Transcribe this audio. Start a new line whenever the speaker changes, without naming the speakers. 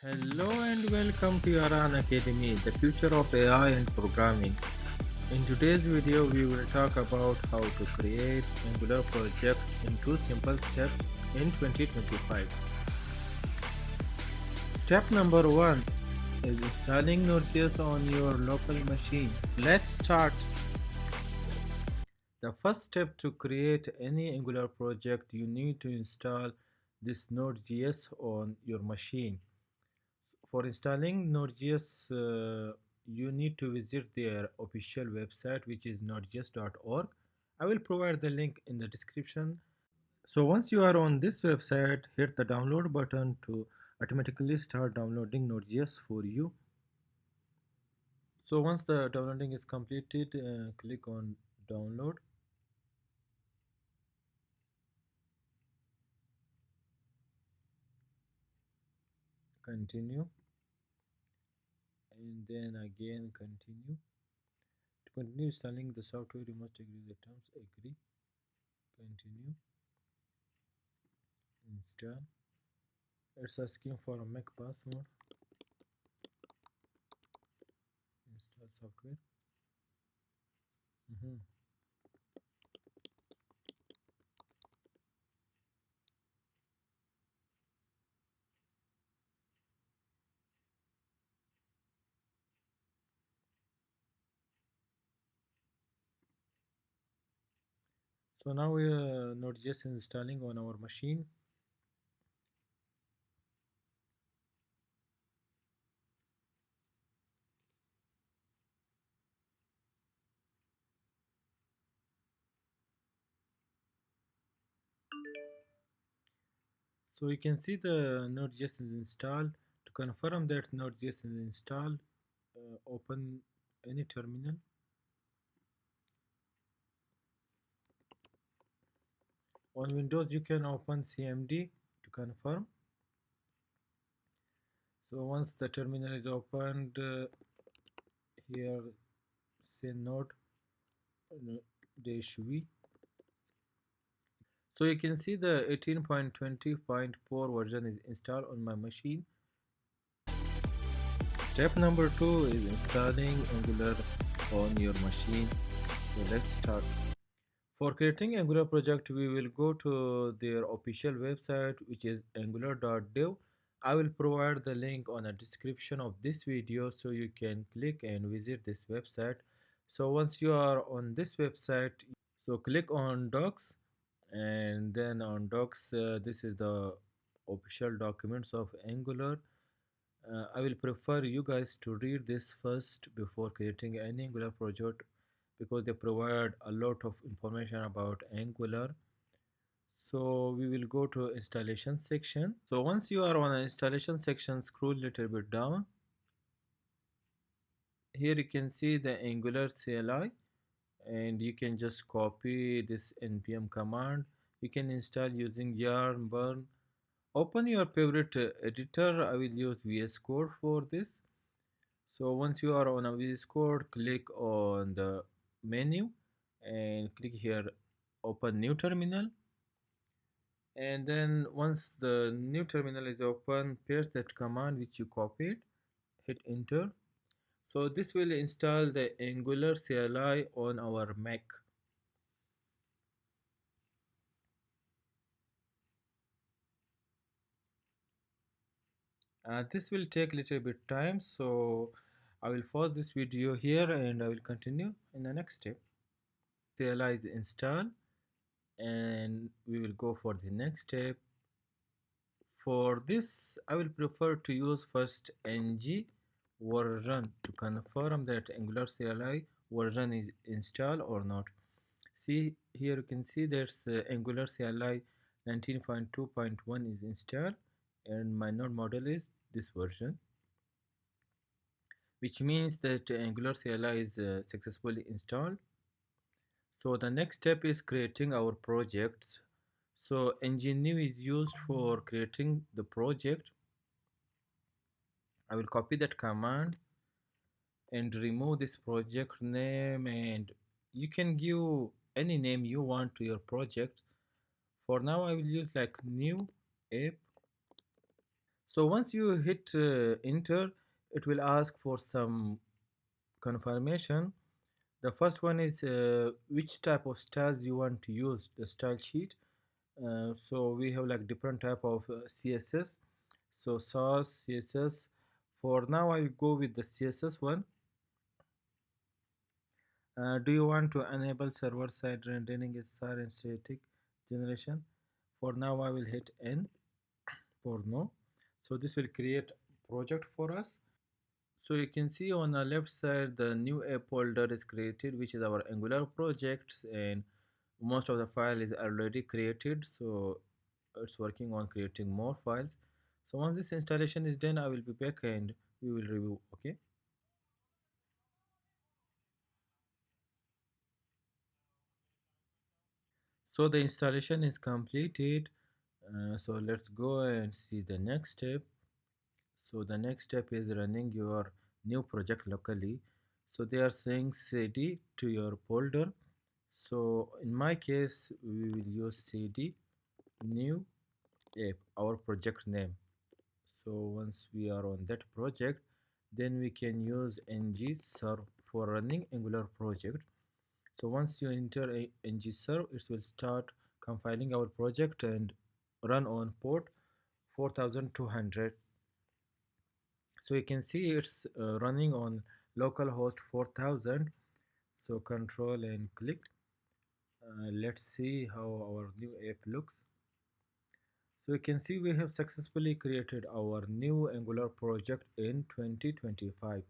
Hello and welcome to Yaraan Academy, the future of AI and programming. In today's video, we will talk about how to create Angular project in 2 simple steps in 2025. Step number 1 is installing Node.js on your local machine. Let's start. The first step to create any Angular project, you need to install this Node.js on your machine. For installing Node.js, you need to visit their official website, which is nodejs.org. I will provide the link in the description. So once you are on this website, hit the download button to automatically start downloading Node.js for you. So once the downloading is completed, click on download. Continue, and then again continue. To continue installing the software, you must agree the terms. Agree, continue, install. It's asking for a Mac password. Install software. Mhm. So now Node.js is installing on our machine. So you can see the Node.js is installed. To confirm that Node.js is installed, open any terminal. On Windows, you can open CMD to confirm. So once the terminal is opened, here say node dash v. So you can see the 18.20.4 version is installed on my machine. Step number 2 is installing Angular on your machine. So let's start. For creating Angular project, we will go to their official website, which is angular.dev. I will provide the link on the description of this video so you can click and visit this website. So once you are on this website, so click on docs, and then on docs, this is the official documents of Angular. I will prefer you guys to read this first before creating any Angular project because they provide a lot of information about Angular. So we will go to installation section. So once you are on an installation section, scroll a little bit down. Here you can see the Angular CLI, and you can just copy this npm command. You can install using yarn burn. Open your favorite editor. I will use VSCode for this. So once you are on a VSCode, click on the menu and click here open new terminal, and then once the new terminal is open, paste that command which you copied, hit enter. So this will install the Angular CLI on our Mac. This will take a little bit time, so I will pause this video here and I will continue in the next step. CLI is installed, and we will go for the next step. For this, I will prefer to use first ng version to confirm that Angular CLI version is installed or not. See here, you can see there's Angular CLI 19.2.1 is installed, and my node model is this version, which means that Angular CLI is successfully installed. So the next step is creating our project. So ng-new is used for creating the project. I will copy that command and remove this project name, and you can give any name you want to your project. For now I will use like new app. So once you hit enter, it will ask for some confirmation. The first one is which type of styles you want to use, the style sheet. So we have like different type of CSS. So source CSS. For now, I will go with the CSS one. Do you want to enable server-side rendering is and static generation? For now, I will hit N for no. So this will create project for us. So you can see on the left side the new app folder is created, which is our Angular projects, and most of the file is already created. So it's working on creating more files. So once this installation is done, I will be back and we will review. Okay. So the installation is completed. So let's go and see the next step. So the next step is running your new project locally. So they are saying cd to your folder. So in my case, we will use cd new app, our project name. So once we are on that project, then we can use ngserve for running Angular project. So once you enter a ngserve, it will start compiling our project and run on port 4200. So you can see it's running on localhost 4000. So control and click. Let's see how our new app looks. So you can see we have successfully created our new Angular project in 2025.